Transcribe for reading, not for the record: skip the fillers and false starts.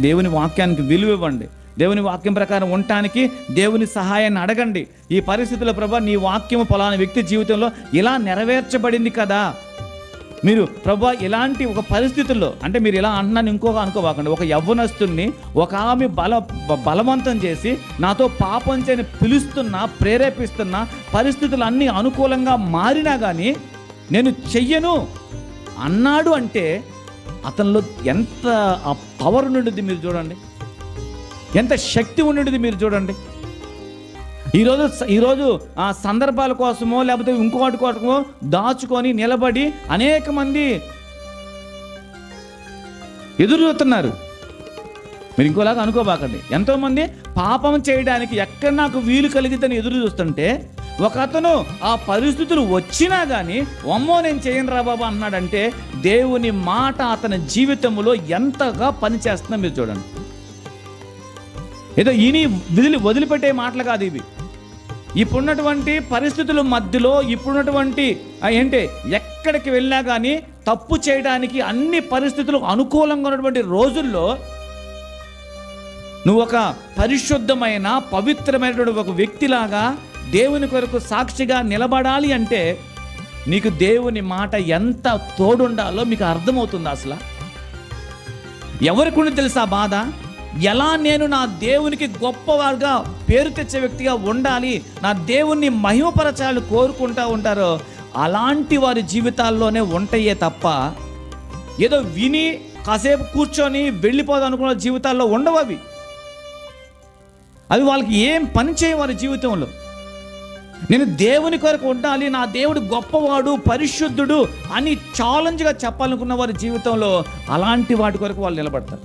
దేవుని వాక్యానికి విలువ ఇవ్వండి. దేవుని వాక్యం ప్రకారం ఉండటానికి దేవుని సహాయాన్ని అడగండి. ఈ పరిస్థితుల్లో ప్రభా నీ వాక్యము పలానా వ్యక్తి జీవితంలో ఇలా నెరవేర్చబడింది కదా, మీరు ప్రభా ఇలాంటి ఒక పరిస్థితుల్లో, అంటే మీరు ఇలా అంటున్నాను ఇంకొక అనుకోవాకండి, ఒక యవ్వనస్తుని ఒక ఆమె బలవంతం చేసి నాతో పాపం చేయని పిలుస్తున్నా, ప్రేరేపిస్తున్నా, పరిస్థితులు అన్నీ అనుకూలంగా మారినా కానీ నేను చెయ్యను అన్నాడు అంటే అతనిలో ఎంత ఆ పవర్ ఉండుద్ది మీరు చూడండి, ఎంత శక్తి ఉండుద్ది మీరు చూడండి. ఈరోజు ఆ సందర్భాల కోసమో లేకపోతే ఇంకోటి కోసమో దాచుకొని నిలబడి అనేక మంది ఎదురు చూస్తున్నారు. మీరు ఇంకోలాగా అనుకోబాకండి. ఎంతోమంది పాపం చేయడానికి ఎక్కడ నాకు వీలు కలిగిద్దని ఎదురు చూస్తుంటే ఒక అతను ఆ పరిస్థితులు వచ్చినా కానీ అమ్మో నేను చేయను రా బాబా అన్నాడంటే దేవుని మాట అతని జీవితంలో ఎంతగా పనిచేస్తుందో మీరు చూడండి. ఏదో ఈయన వదిలిపెట్టే మాటలు కాదు ఇవి. ఇప్పుడున్నటువంటి పరిస్థితుల మధ్యలో, ఇప్పుడున్నటువంటి ఏంటి ఎక్కడికి వెళ్ళినా కానీ తప్పు చేయడానికి అన్ని పరిస్థితులు అనుకూలంగా ఉన్నటువంటి రోజుల్లో నువ్వు ఒక పరిశుద్ధమైన పవిత్రమైనటువంటి ఒక వ్యక్తిలాగా దేవుని కొరకు సాక్షిగా నిలబడాలి అంటే నీకు దేవుని మాట ఎంత తోడుండాలో మీకు అర్థమవుతుంది. అసలు ఎవరికి తెలుసా బాధ? ఎలా నేను నా దేవునికి గొప్పవారుగా పేరు తెచ్చే వ్యక్తిగా ఉండాలి, నా దేవుణ్ణి మహిమపరచాలని కోరుకుంటూ ఉంటారో అలాంటి వారి జీవితాల్లోనే ఉంటాయే తప్ప ఏదో విని కాసేపు కూర్చొని వెళ్ళిపోదాం అనుకున్న జీవితాల్లో ఉండవు. అవి వాళ్ళకి ఏం పని చేయ వారి జీవితంలో. నేను దేవుని కొరకు ఉండాలి, నా దేవుడు గొప్పవాడు, పరిశుద్ధుడు అని ఛాలెంజ్గా చెప్పాలనుకున్న వారి జీవితంలో అలాంటి వాటి కొరకు వాళ్ళు నిలబడతారు.